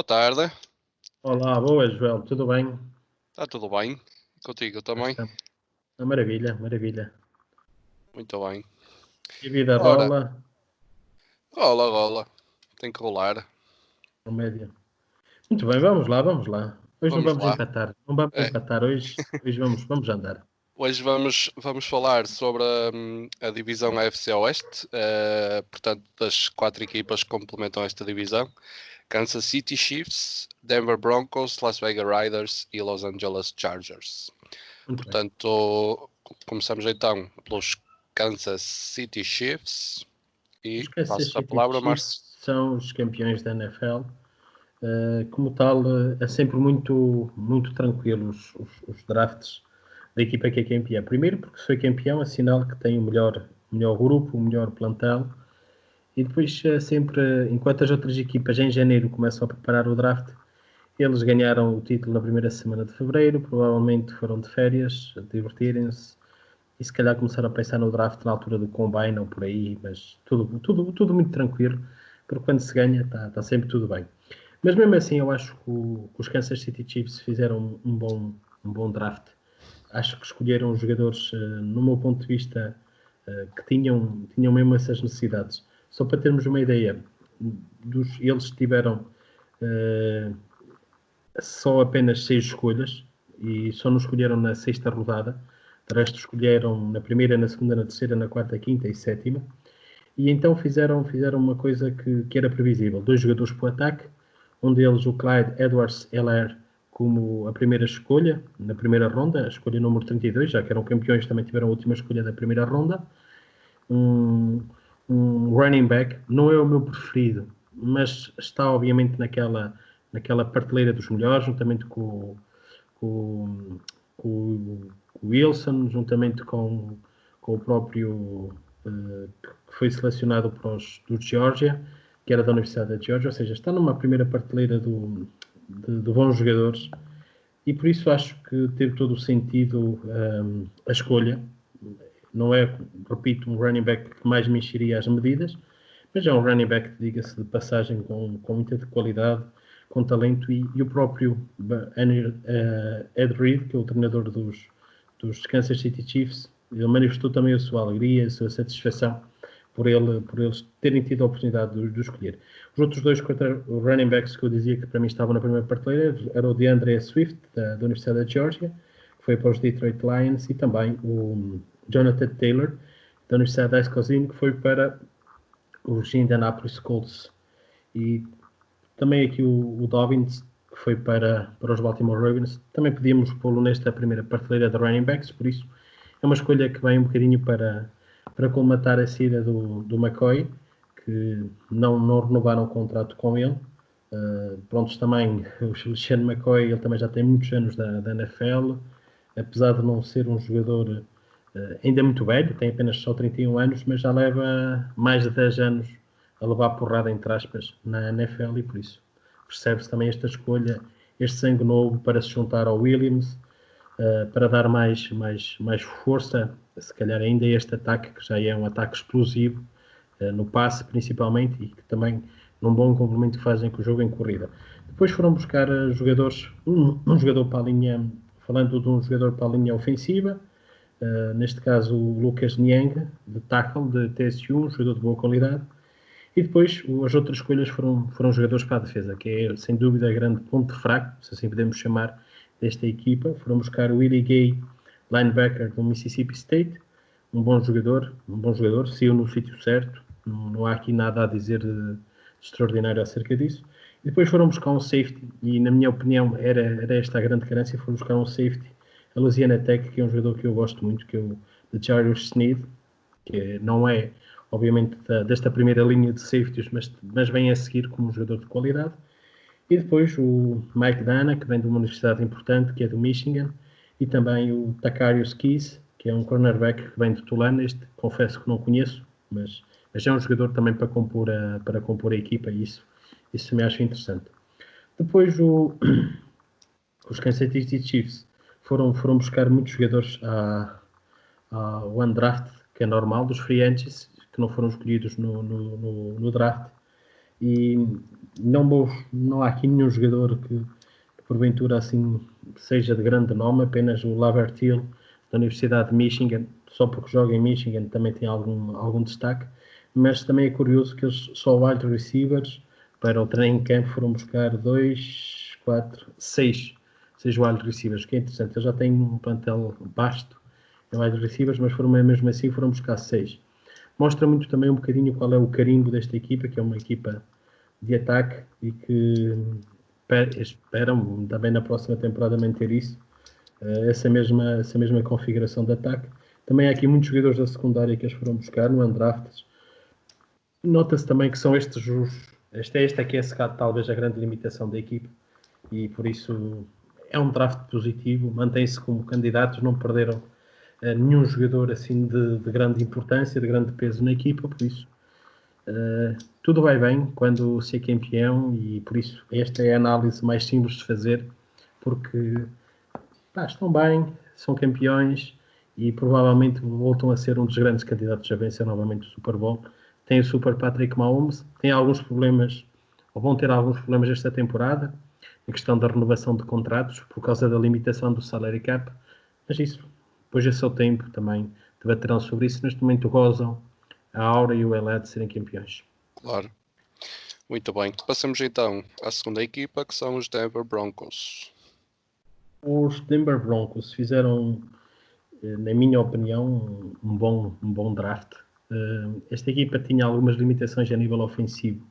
tarde. Olá, boas, Joel, tudo bem? Está tudo bem? Contigo Cá também? estamos. Maravilha, maravilha. Muito bem. E a vida Ora, rola, rola. Tem que rolar. comédia. Muito bem, vamos lá, vamos lá. Hoje não Vamos vamos lá. empatar, não vamos É, empatar, hoje vamos andar. hoje vamos falar sobre a divisão AFC Oeste. Portanto, das 4 equipas que complementam esta divisão. Kansas City Chiefs, Denver Broncos, Las Vegas Raiders e Los Angeles Chargers. Muito bem. Portanto, começamos então pelos Kansas City Chiefs Os e Kansas passo a City palavra a Márcio. Chiefs são os campeões da NFL. Como tal, é sempre muito tranquilo os drafts da equipa que é campeã. Primeiro, porque se foi campeão, é sinal que tem o melhor grupo, o melhor plantel. E depois, sempre, enquanto as outras equipas em janeiro começam a preparar o draft, eles ganharam o título na primeira semana de fevereiro, provavelmente foram de férias, divertirem-se e se calhar começaram a pensar no draft na altura do Combine ou por aí, mas tudo muito tranquilo, porque quando se ganha está sempre tudo bem. Mas mesmo assim, eu acho que os Kansas City Chiefs fizeram um bom draft. Acho que escolheram os jogadores, no meu ponto de vista, que tinham mesmo essas necessidades. Só para termos uma ideia, eles tiveram só apenas 6 escolhas e só nos escolheram na sexta rodada. De resto, escolheram na primeira, na segunda, na terceira, na quarta, quinta e sétima. E então fizeram uma coisa que era previsível. 2 jogadores para o ataque, um deles o Clyde Edwards-Helaire como a primeira escolha, na primeira ronda, a escolha número 32, já que eram campeões, também tiveram a última escolha da primeira ronda. Um running back, não é o meu preferido, mas está obviamente naquela prateleira dos melhores, juntamente com, com o Wilson, juntamente com o próprio que foi selecionado para os do Georgia, que era da Universidade da Georgia, ou seja, está numa primeira prateleira de bons jogadores e por isso acho que teve todo o sentido a escolha. Não é, repito, um running back que mais me encheria as medidas, mas é um running back, diga-se de passagem, com muita qualidade, com talento, e o próprio Ed Reed, que é o treinador dos Kansas City Chiefs, ele manifestou também a sua alegria, a sua satisfação por eles terem tido a oportunidade de escolher. Os outros dois running backs que eu dizia que para mim estavam na primeira prateleira eram o DeAndre Swift, da Universidade da Georgia, que foi para os Detroit Lions, e também o Jonathan Taylor, da Universidade da Wisconsin, que foi para os Indianapolis Colts. E também aqui o Dobbins, que foi para os Baltimore Ravens. Também podíamos pô-lo nesta primeira prateleira de running backs, por isso é uma escolha que vem um bocadinho para colmatar a saída do McCoy, que não renovaram o contrato com ele. Prontos, também o Sean McCoy, ele também já tem muitos anos da NFL, apesar de não ser um jogador ainda muito velho, tem apenas só 31 anos, mas já leva mais de 10 anos a levar porrada, entre aspas, na NFL, e por isso percebe-se também esta escolha, este sangue novo para se juntar ao Williams, para dar mais força, se calhar ainda este ataque, que já é um ataque explosivo, no passe principalmente, e que também num bom complemento que fazem com o jogo em corrida. Depois foram buscar jogadores, um jogador para a linha, falando de um jogador para a linha ofensiva, neste caso o Lucas Niang, de tackle de TSU, um jogador de boa qualidade. E depois as outras escolhas foram jogadores para a defesa, que é sem dúvida a grande ponto fraco, se assim podemos chamar, desta equipa. Foram buscar o Willie Gay, linebacker do Mississippi State, um bom jogador, saiu no sítio certo, não há aqui nada a dizer de extraordinário acerca disso. E depois foram buscar um safety, e na minha opinião era esta a grande carência, foram buscar um safety, a Louisiana Tech, que é um jogador que eu gosto muito, que é o de Jarius Sneed, que não é, obviamente, desta primeira linha de safeties, mas vem a seguir como um jogador de qualidade. E depois o Mike Dana, que vem de uma universidade importante, que é do Michigan, e também o Takarius Keys, que é um cornerback que vem de Tulane. Este confesso que não conheço, mas é um jogador também para compor a equipa, e isso me acho interessante. Depois os Kansas City Chiefs foram buscar muitos jogadores ao undraft, que é normal, dos free agents, que não foram escolhidos no draft. e não há aqui nenhum jogador que porventura assim seja de grande nome, apenas o Laverty da Universidade de Michigan, só porque joga em Michigan também tem algum destaque, mas também é curioso que eles só wide receivers para o training camp foram buscar 6 wide receivers, que é interessante. Eles já têm um plantel vasto em wide receivers, mas mesmo assim foram buscar 6. Mostra muito também um bocadinho qual é o carimbo desta equipa, que é uma equipa de ataque e que esperam também na próxima temporada manter isso, essa mesma configuração de ataque. Também há aqui muitos jogadores da secundária que eles foram buscar no undrafted. Nota-se também que são estes os. Esta aqui é talvez a grande limitação da equipe e por isso é um draft positivo, mantém-se como candidatos, não perderam nenhum jogador assim de grande importância, de grande peso na equipa, por isso tudo vai bem quando se é campeão e por isso esta é a análise mais simples de fazer, porque estão bem, são campeões e provavelmente voltam a ser um dos grandes candidatos a vencer novamente o Super Bowl. Tem o Super Patrick Mahomes, tem alguns problemas, ou vão ter alguns problemas esta temporada, em questão da renovação de contratos, por causa da limitação do salary cap, mas isso, depois é seu tempo também, debaterão sobre isso. Neste momento gozam a Aura e o Elé de serem campeões. Claro. Muito bem. Passamos então à segunda equipa, que são os Denver Broncos. Os Denver Broncos fizeram, na minha opinião, um bom draft. Esta equipa tinha algumas limitações a nível ofensivo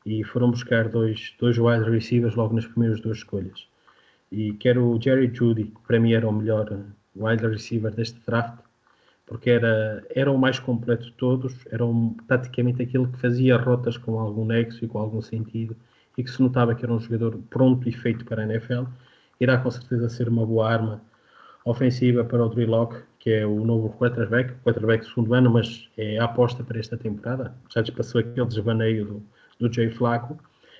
e foram buscar dois wide receivers logo nas primeiras duas escolhas. E quer o Jerry Jeudy, que para mim era o melhor wide receiver deste draft, porque era o mais completo de todos, era praticamente aquele que fazia rotas com algum nexo e com algum sentido, e que se notava que era um jogador pronto e feito para a NFL. Irá com certeza ser uma boa arma ofensiva para o Drew Lock, que é o novo quarterback de segundo ano, mas é a aposta para esta temporada. Já despassou aquele desvaneio do Jay Flacco.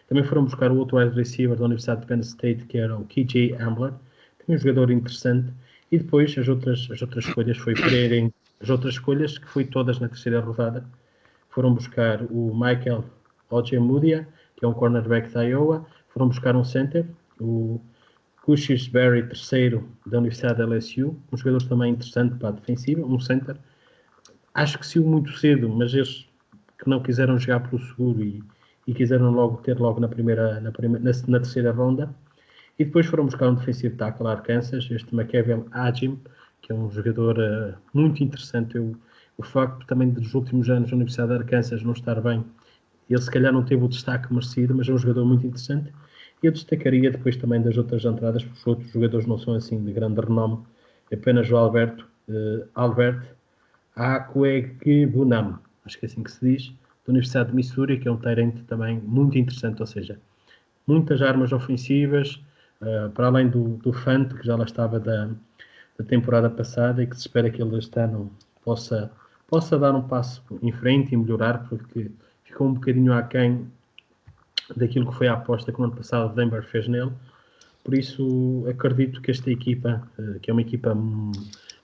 Também foram buscar o outro wide receiver da Universidade de Penn State, que era o KJ Ambler, também um jogador interessante. E depois as outras escolhas foi Pereira, as outras escolhas, que foi todas na terceira rodada, foram buscar o Michael Ojemudia, que é um cornerback da Iowa, foram buscar um center, o Cushis Berry, terceiro da Universidade da LSU, um jogador também interessante para a defensiva, um center. Acho que saiu muito cedo, mas eles que não quiseram jogar pelo seguro e quiseram ter logo na terceira ronda. E depois foram buscar um defensivo tackle a Arkansas, este McKevin Agim, que é um jogador muito interessante. O facto também dos últimos anos da Universidade de Arkansas não estar bem, ele se calhar não teve o destaque merecido, mas é um jogador muito interessante. Eu destacaria depois também das outras entradas, porque os outros jogadores não são assim de grande renome, apenas o Albert Aquegbunam, acho que é assim que se diz, da Universidade de Missouri, que é um Tyrant também muito interessante, ou seja, muitas armas ofensivas, para além do Fant, que já lá estava da temporada passada e que se espera que ele este ano possa dar um passo em frente e melhorar, porque ficou um bocadinho aquém daquilo que foi a aposta que no ano passado o Denver fez nele. Por isso, acredito que esta equipa, que é uma equipa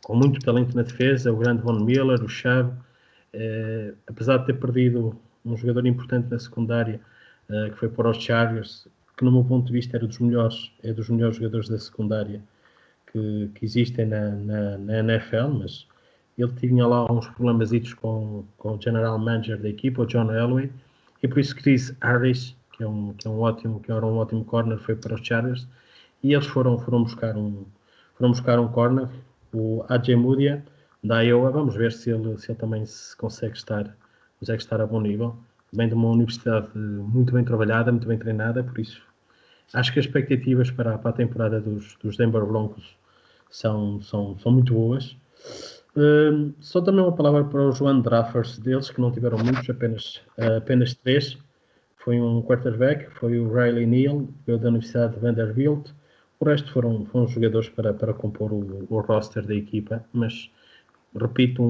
com muito talento na defesa, o grande Von Miller, o Chave, apesar de ter perdido um jogador importante na secundária, que foi para os Chargers, que no meu ponto de vista é dos melhores jogadores da secundária que existem na NFL, mas ele tinha lá uns problemas com o general manager da equipa, o John Elway, e por isso Chris Harris, que era um ótimo corner, foi para os Chargers, e eles foram buscar um corner, o AJ Mudia, da Iowa. Vamos ver se ele também consegue estar a bom nível. Vem de uma universidade muito bem trabalhada, muito bem treinada, por isso acho que as expectativas para a temporada dos Denver Broncos são muito boas. Só também uma palavra para os undrafters deles, que não tiveram muitos, apenas 3. Foi um quarterback, foi o Riley Neal, da Universidade de Vanderbilt. O resto foram jogadores para compor o roster da equipa, mas repito,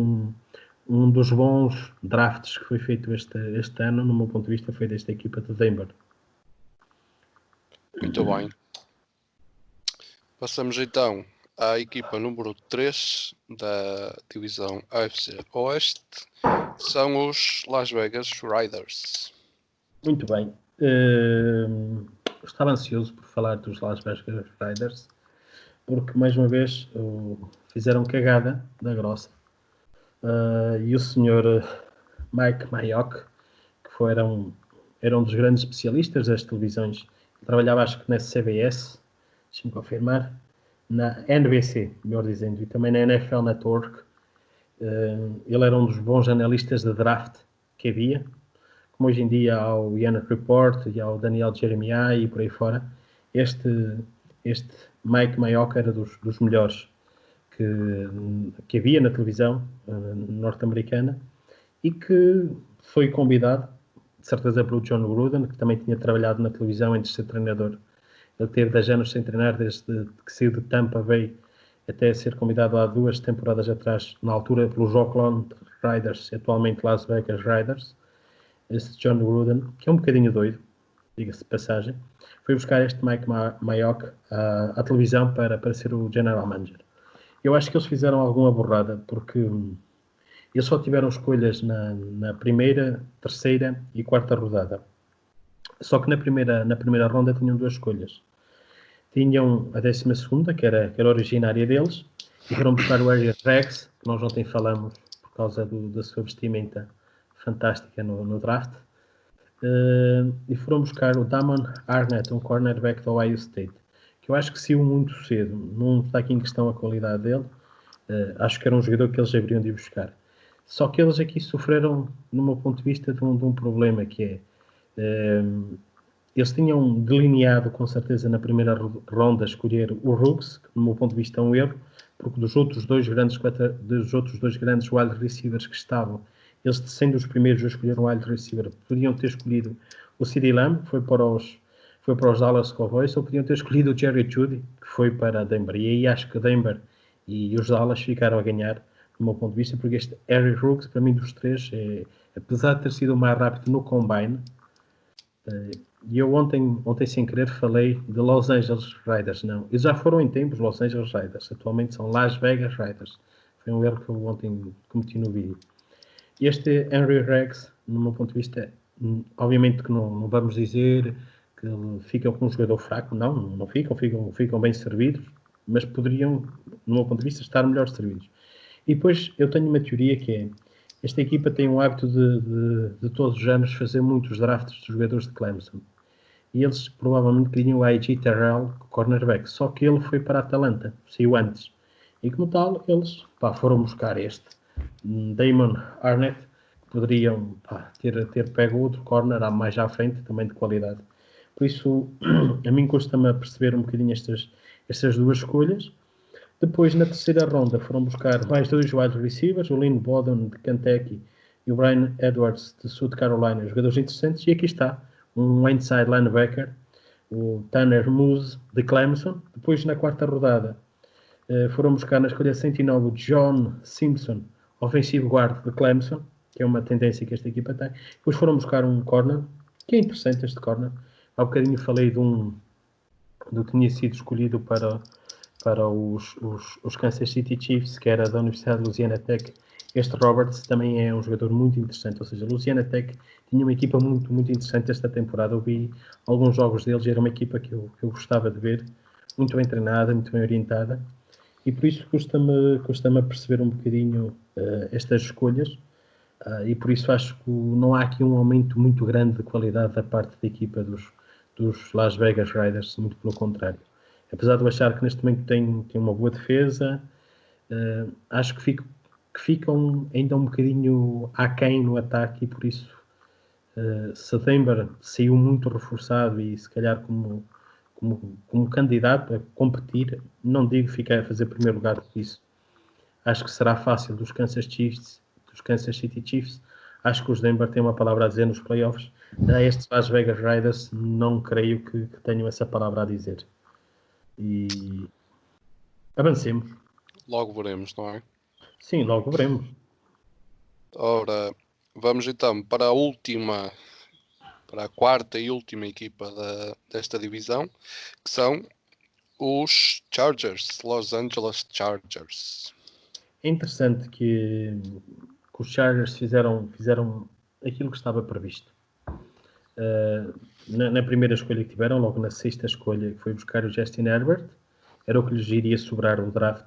um dos bons drafts que foi feito este ano, no meu ponto de vista, foi desta equipa de Denver. Muito bem. Passamos então à equipa número 3 da divisão AFC Oeste. São os Las Vegas Raiders. Muito bem. Estava ansioso por falar dos Las Vegas Raiders, porque mais uma vez fizeram cagada da grossa. E o senhor Mike Mayock, que era um dos grandes especialistas das televisões, trabalhava acho que na CBS, deixa-me confirmar, na NBC, melhor dizendo, e também na NFL Network. Ele era um dos bons analistas de draft que havia, como hoje em dia há o Ian Report e há o Daniel Jeremiah e por aí fora. Este Mike Mayock era dos melhores que havia na televisão norte-americana e que foi convidado, de certeza, pelo John Gruden, que também tinha trabalhado na televisão antes de ser treinador. Ele teve 10 anos sem treinar, desde que saiu de Tampa Bay até ser convidado há 2 temporadas atrás, na altura pelos Oakland Raiders, atualmente Las Vegas Raiders. Esse John Gruden, que é um bocadinho doido, diga-se de passagem, foi buscar este Mike Mayock à televisão para ser o General Manager. Eu acho que eles fizeram alguma borrada, porque eles só tiveram escolhas na primeira, terceira e quarta rodada. Só que na primeira ronda tinham 2 escolhas. Tinham a 12ª, que era originária deles, e foram buscar o Harry Rex, que nós ontem falamos por causa da sua vestimenta fantástica no draft. E foram buscar o Damon Arnett, um cornerback do Ohio State, que eu acho que saiu muito cedo. Não está aqui em questão a qualidade dele. Acho que era um jogador que eles deveriam de ir buscar. Só que eles aqui sofreram, no meu ponto de vista, de um problema que é... eles tinham delineado, com certeza, na primeira ronda, escolher o Rooks, que, no meu ponto de vista, é um erro, porque dos outros dois grandes wide receivers que estavam, eles, sendo os primeiros a escolher um wide receiver, podiam ter escolhido o CeeDee Lamb, que foi para os Dallas Cowboys, ou podiam ter escolhido o Jerry Jeudy, que foi para Denver. E aí acho que Denver e os Dallas ficaram a ganhar, do meu ponto de vista, porque este Harry Rooks, para mim, dos três, apesar de ter sido o mais rápido no combine, e eu ontem sem querer falei de Los Angeles Raiders, não. Eles já foram em tempos Los Angeles Raiders, atualmente são Las Vegas Raiders. Foi um erro que eu ontem cometi no vídeo. Este Henry Rex, no meu ponto de vista, obviamente que não vamos dizer que ficam com um jogador fraco, não ficam bem servidos, mas poderiam, no meu ponto de vista, estar melhor servidos. E depois eu tenho uma teoria que é, esta equipa tem um hábito de todos os anos fazer muitos drafts de jogadores de Clemson. E eles provavelmente queriam o I.G. Terrell, cornerback, só que ele foi para a Atalanta, saiu antes. E como tal, eles foram buscar este Damon Arnett, que poderiam ter pego outro corner mais à frente, também de qualidade. Por isso, a mim custa-me a perceber um bocadinho estas duas escolhas. Depois, na terceira ronda, foram buscar mais 2 wide receivers, o Lynn Bowden, de Kentucky, e o Brian Edwards, de South Carolina, jogadores interessantes. E aqui está, um inside linebacker, o Tanner Moose, de Clemson. Depois, na quarta rodada, foram buscar na escolha 109 o John Simpson, ofensivo guard de Clemson, que é uma tendência que esta equipa tem. Depois foram buscar um corner, que é interessante este corner. Há bocadinho falei do que tinha sido escolhido para os Kansas City Chiefs, que era da Universidade de Louisiana Tech. Este Roberts também é um jogador muito interessante, ou seja, a Louisiana Tech tinha uma equipa muito, muito interessante esta temporada. Eu vi alguns jogos deles e era uma equipa que eu gostava de ver, muito bem treinada, muito bem orientada, e por isso custa-me a perceber um bocadinho estas escolhas, e por isso acho que não há aqui um aumento muito grande de qualidade da parte da equipa dos Las Vegas Raiders, muito pelo contrário. Apesar de eu achar que neste momento tem uma boa defesa, acho que ficam ainda um bocadinho aquém no ataque, e por isso, se Denver saiu muito reforçado e se calhar como candidato a competir, não digo ficar a fazer primeiro lugar por isso. Acho que será fácil dos Kansas City Chiefs. Acho que os Denver têm uma palavra a dizer nos playoffs. A estes Las Vegas Raiders não creio que tenham essa palavra a dizer. E avancemos. Logo veremos, não é? Sim, logo veremos. Ora, vamos então para a quarta e última equipa desta divisão, que são os Los Angeles Chargers. É interessante que os Chargers fizeram aquilo que estava previsto. Na primeira escolha que tiveram, logo na sexta escolha, que foi buscar o Justin Herbert, era o que lhes iria sobrar o draft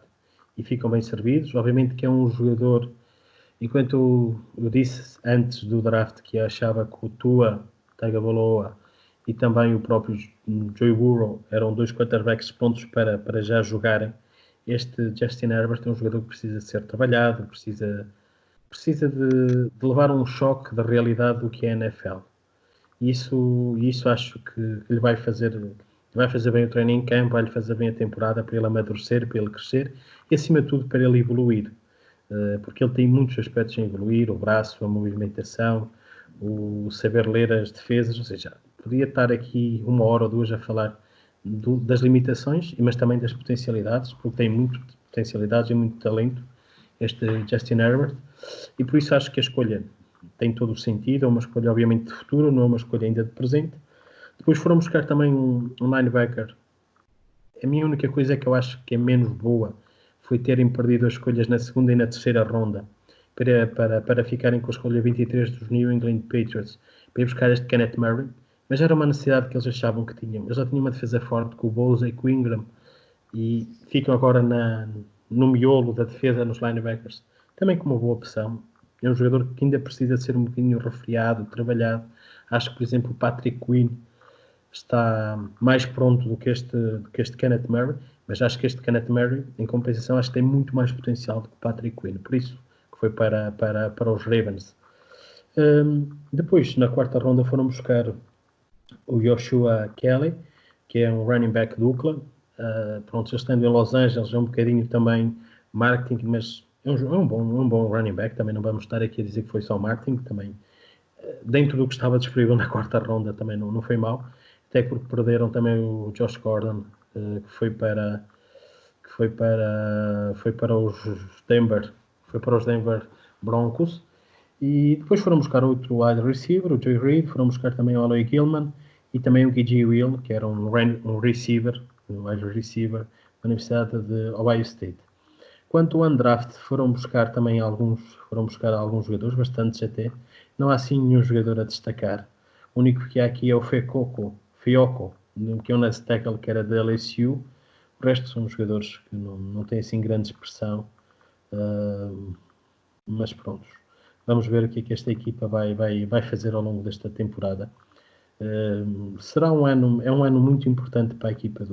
e ficam bem servidos. Obviamente que é um jogador, enquanto eu disse antes do draft que achava que o Tua Tagovailoa e também o próprio Joe Burrow eram 2 quarterbacks pontos para já jogarem, este Justin Herbert é um jogador que precisa ser trabalhado, precisa de levar um choque da realidade do que é a NFL. Isso acho que lhe vai fazer bem o training camp, vai lhe fazer bem a temporada para ele amadurecer, para ele crescer e acima de tudo para ele evoluir, porque ele tem muitos aspectos em evoluir, o braço, a movimentação, o saber ler as defesas, ou seja, podia estar aqui 1 hora ou 2 a falar das limitações, mas também das potencialidades, porque tem muitas potencialidades e muito talento este Justin Herbert, e por isso acho que a escolha tem todo o sentido, é uma escolha obviamente de futuro, não é uma escolha ainda de presente. Depois foram buscar também um linebacker. A minha única coisa que eu acho que é menos boa foi terem perdido as escolhas na segunda e na terceira ronda para ficarem com a escolha 23 dos New England Patriots para ir buscar este Kenneth Murray, mas era uma necessidade que eles achavam que tinham. Eles já tinham uma defesa forte com o Bosa e com o Ingram e ficam agora no miolo da defesa nos linebackers, também com uma boa opção. É um jogador que ainda precisa ser um bocadinho refriado, trabalhado. Acho que, por exemplo, o Patrick Quinn está mais pronto do que este Kenneth Murray, mas acho que este Kenneth Murray, em compensação, acho que tem muito mais potencial do que o Patrick Quinn, por isso que foi para os Ravens. Depois, na quarta ronda, foram buscar o Joshua Kelly, que é um running back dupla. Pronto, já estando em Los Angeles, é um bocadinho também marketing, mas é um bom running back. Também não vamos estar aqui a dizer que foi só marketing, também dentro do que estava disponível na quarta ronda também não foi mal, até porque perderam também o Josh Gordon, que foi para os Denver Broncos, e depois foram buscar outro wide receiver, o Joey Reed, foram buscar também o Aloy Gilman e também o G.G. Will, que era um receiver, um wide receiver da Universidade de Ohio State. Quanto ao undraft, foram buscar alguns jogadores, bastantes até. Não há assim nenhum jogador a destacar. O único que há aqui é o Fioco, que é um left tackle que era da LSU. O resto são jogadores que não têm assim grande expressão. Mas pronto, vamos ver o que é que esta equipa vai fazer ao longo desta temporada. Será um ano muito importante para a equipa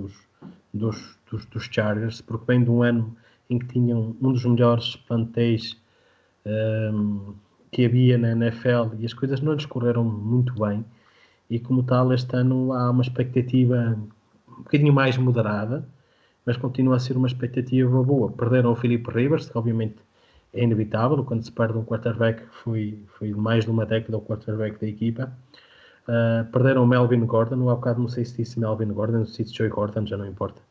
dos Chargers, porque vem de um ano em que tinham um dos melhores plantéis que havia na NFL e as coisas não lhes correram muito bem, e como tal este ano há uma expectativa um bocadinho mais moderada, mas continua a ser uma expectativa boa. Perderam o Philip Rivers, que obviamente é inevitável, quando se perde um quarterback, foi mais de uma década o quarterback da equipa. Perderam o Melvin Gordon, há bocado não sei se disse Melvin Gordon, se disse Joey Gordon, já não importa,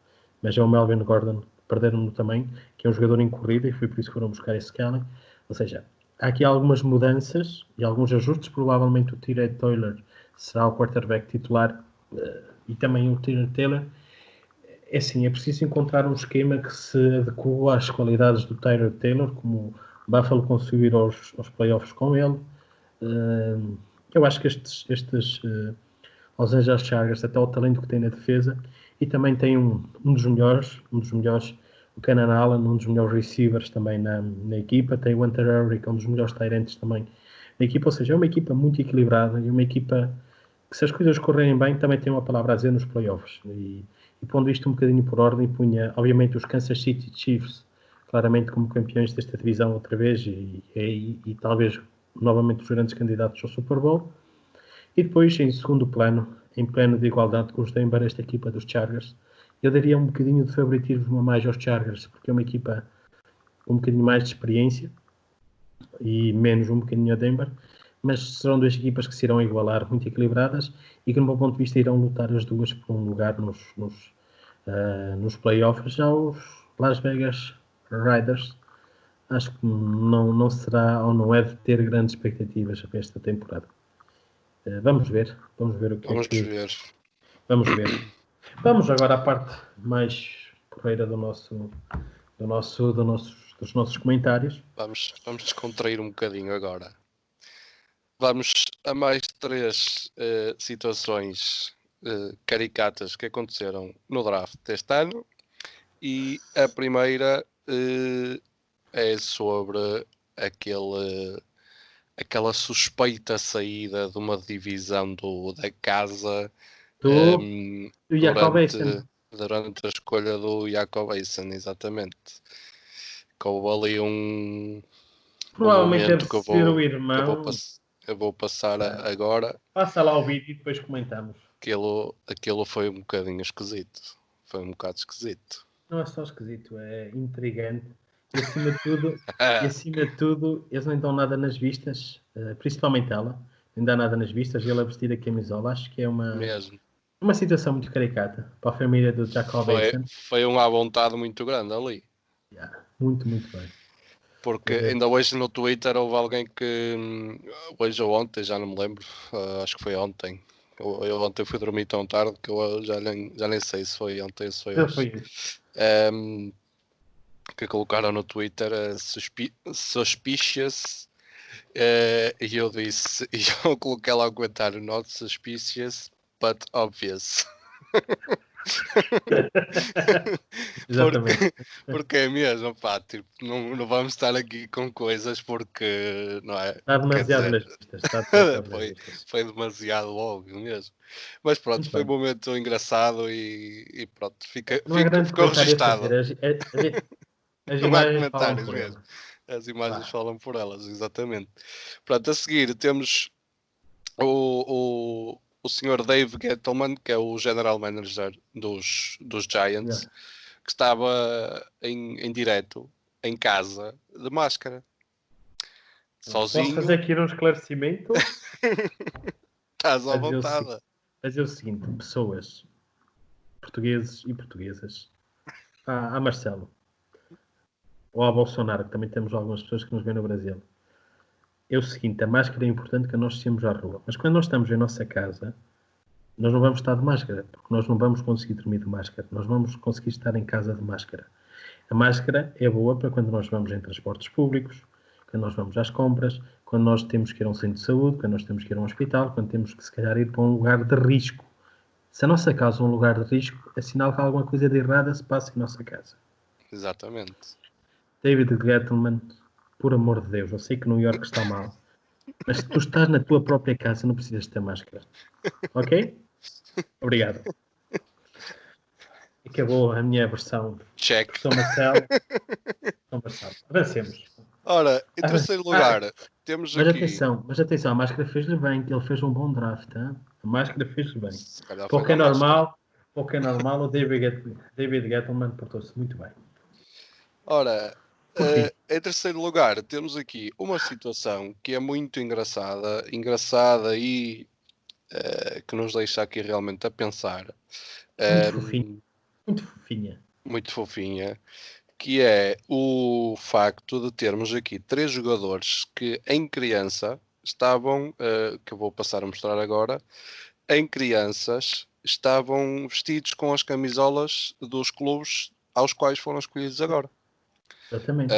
mas é o Melvin Gordon, perderam-no também, que é um jogador em corrida, e foi por isso que foram buscar esse Kelly. Ou seja, há aqui algumas mudanças e alguns ajustes. Provavelmente o Tyrod Taylor será o quarterback titular, e também o Tyrod Taylor. É assim, é preciso encontrar um esquema que se adequa às qualidades do Tyrod Taylor, como o Buffalo conseguiu ir aos playoffs com ele. Eu acho que estes Los Angeles Chargers, até o talento que tem na defesa, e também tem um dos melhores, o Keenan Allen, um dos melhores receivers também na equipa, tem o Hunter Henry, que é um dos melhores tight também na equipa, ou seja, é uma equipa muito equilibrada e uma equipa que, se as coisas correrem bem, também tem uma palavra a dizer nos playoffs. E pondo isto um bocadinho por ordem, punha obviamente os Kansas City Chiefs claramente como campeões desta divisão outra vez, e talvez novamente os grandes candidatos ao Super Bowl. E depois, em segundo plano, em plano de igualdade com os Denver, esta equipa dos Chargers, eu daria um bocadinho de favoritismo a mais aos Chargers, porque é uma equipa com um bocadinho mais de experiência e menos um bocadinho a Denver, mas serão duas equipas que se irão igualar, muito equilibradas, e que, no meu ponto de vista, irão lutar as duas por um lugar nos playoffs. Já os Las Vegas Raiders, acho que não será ou não é de ter grandes expectativas para esta temporada. Vamos ver o que Vamos é que... ver. Vamos ver. Vamos agora à parte mais porreira dos nossos comentários. Vamos descontrair um bocadinho agora. Vamos a mais três situações caricatas que aconteceram no draft deste ano, e a primeira é sobre aquela suspeita saída de uma divisão da casa Do Jacob durante Eason. a escolha do Jacob Eason, exatamente. Que houve ali um Provavelmente deve momento que ser o irmão. eu vou passar agora. Passa lá o vídeo e depois comentamos. Aquilo foi um bocadinho esquisito. Foi um bocado esquisito. Não é só esquisito, é intrigante. E acima de tudo, eles não dão nada nas vistas, principalmente ela, não dá nada nas vistas, e ela vestir a camisola. Acho que é Mesmo. uma situação muito caricata para a família do Jacob Eason. Foi um à vontade muito grande ali. Yeah, muito, muito bem. Porque ainda hoje no Twitter houve alguém que, hoje ou ontem, já não me lembro, acho que foi ontem. Eu ontem fui dormir tão tarde que eu já nem sei se foi ontem ou se foi hoje. Que colocaram no Twitter suspicious, e eu disse, e eu coloquei lá o comentário, not suspicious, but obvious. Exatamente. Porque é mesmo, pá, tipo, não vamos estar aqui com coisas porque, não é? Está demasiado nas vistas. Está demasiado nas vistas. Foi demasiado óbvio mesmo. Mas pronto, Muito foi bem. um momento engraçado e pronto, Não há grande ficou comentário a registado. fazer. As Não há imagens falam comentários por mesmo. elas. As imagens falam por elas, exatamente. Pronto, a seguir temos o senhor Dave Gettleman, que é o general manager dos Giants, que estava em direto, em casa, de máscara. Sozinho. Posso fazer aqui um esclarecimento? Estás à vontade. Fazer o seguinte, pessoas, portugueses e portuguesas, a Marcelo, ou a Bolsonaro, que também temos algumas pessoas que nos veem no Brasil. É o seguinte, a máscara é importante que nós estejamos à rua. Mas quando nós estamos em nossa casa, nós não vamos estar de máscara, porque nós não vamos conseguir dormir de máscara. Nós vamos conseguir estar em casa de máscara. A máscara é boa para quando nós vamos em transportes públicos, quando nós vamos às compras, quando nós temos que ir a um centro de saúde, quando nós temos que ir a um hospital, quando temos que, se calhar, ir para um lugar de risco. Se a nossa casa é um lugar de risco, é sinal que alguma coisa de errada se passa em nossa casa. Exatamente. David Gettleman, por amor de Deus, eu sei que New York está mal, mas se tu estás na tua própria casa, não precisas ter máscara. Ok? Obrigado. Acabou a minha versão. Check. Professor Marcelo. Avancemos. Ora, em terceiro lugar, temos mas aqui... Mas atenção, a máscara fez-lhe bem, que ele fez um bom draft. Hein? A máscara fez-lhe bem. Pouco é normal, o David Gettleman portou-se muito bem. Ora, em terceiro lugar, temos aqui uma situação que é muito engraçada e que nos deixa aqui realmente a pensar. Muito fofinha. Muito fofinha. Que é o facto de termos aqui 3 jogadores que em criança estavam, que eu vou passar a mostrar agora, em crianças estavam vestidos com as camisolas dos clubes aos quais foram escolhidos agora. Exatamente.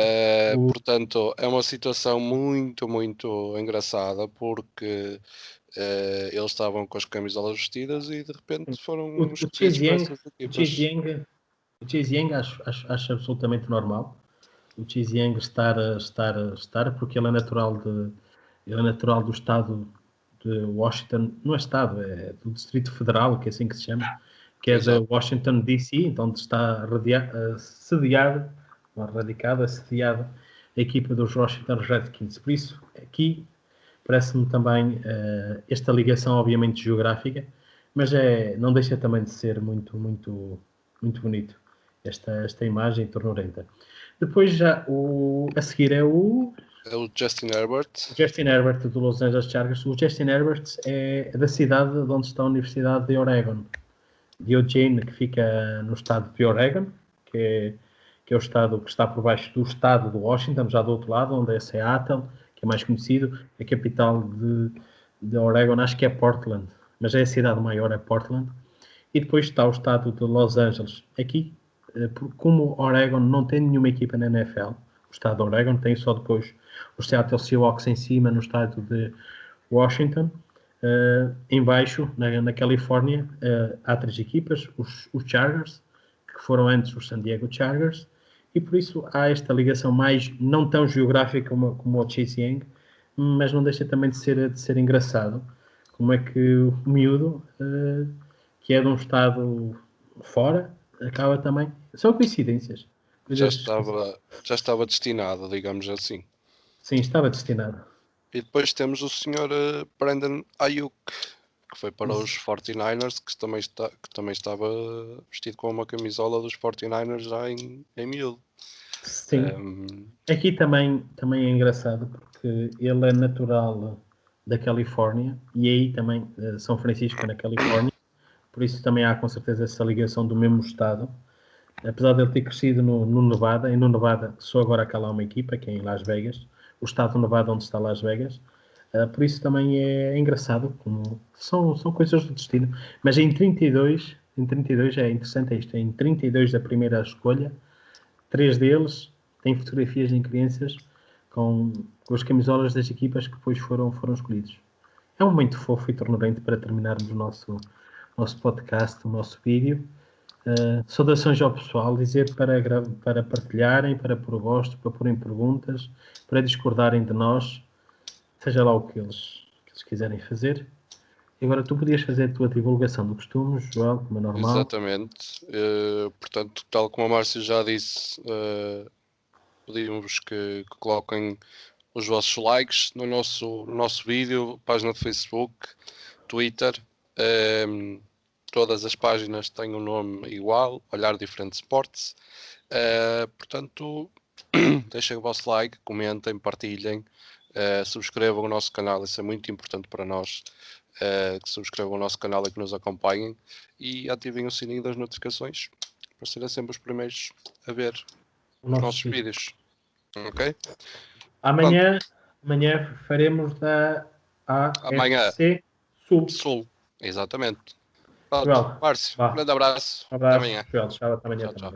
Portanto, é uma situação muito, muito engraçada porque eles estavam com as camisolas vestidas e de repente foram escolhidos para essas equipas. O Chase Young acho absolutamente normal. O Chase Young estar porque ele é natural do estado de Washington, não é estado, é do Distrito Federal, que é assim que se chama, que é de Washington DC, então está sediada a equipa dos Washington Redskins. Por isso, aqui parece-me também esta ligação, obviamente, geográfica, mas não deixa também de ser muito, muito, muito bonito esta imagem tornurenta. Depois a seguir é o Justin Herbert. O Justin Herbert do Los Angeles Chargers. O Justin Herbert é da cidade de onde está a Universidade de Oregon, de Eugene, que fica no estado de Oregon, que é o estado que está por baixo do estado de Washington, já do outro lado, onde é Seattle, que é mais conhecido. A capital de Oregon, acho que é Portland, mas é a cidade maior, é Portland. E depois está o estado de Los Angeles. Aqui, como Oregon não tem nenhuma equipa na NFL, o estado de Oregon tem só depois o Seattle Seahawks em cima, no estado de Washington. Em baixo, na Califórnia, há 3 equipas, os Chargers, que foram antes os San Diego Chargers, e por isso há esta ligação mais, não tão geográfica como o Chase Young, mas não deixa também de ser engraçado, como é que o miúdo, que é de um estado fora, acaba também, são coincidências. Já estava destinado, digamos assim. Sim, estava destinado. E depois temos o Sr. Brandon Ayuk, que foi para os 49ers, que também estava vestido com uma camisola dos 49ers já em miúdo. Sim. Aqui também é engraçado, porque ele é natural da Califórnia, e aí também São Francisco, na Califórnia, por isso também há com certeza essa ligação do mesmo estado. Apesar de ele ter crescido no Nevada, e no Nevada só agora cá lá uma equipa, que é em Las Vegas, o estado do Nevada onde está Las Vegas, por isso também é engraçado, como são coisas do destino. Mas em 32 é interessante isto, em 32 da primeira escolha, 3 deles têm fotografias em crianças com as camisolas das equipas que depois foram escolhidos. É um momento fofo e ternurente para terminarmos o nosso podcast, o nosso vídeo. Saudações ao pessoal, dizer para partilharem, para pôr gosto, para porem perguntas, para discordarem de nós, seja lá o que eles quiserem fazer. E agora tu podias fazer a tua divulgação do costume, Joel, como é normal. Exatamente. Portanto, tal como a Márcia já disse, pedimos que coloquem os vossos likes no nosso vídeo, página de Facebook, Twitter. Todas as páginas têm um nome igual, Olhar Diferente Sports. Portanto, deixem o vosso like, comentem, partilhem, subscrevam o nosso canal, isso é muito importante para nós. Que subscrevam o nosso canal e que nos acompanhem, e ativem o sininho das notificações para serem sempre os primeiros a ver os nossos vídeos. Ok? Amanhã faremos da AFC Sul. Exatamente. Márcio, um grande abraço. Até amanhã. Joel, tchau, até amanhã. Tchau.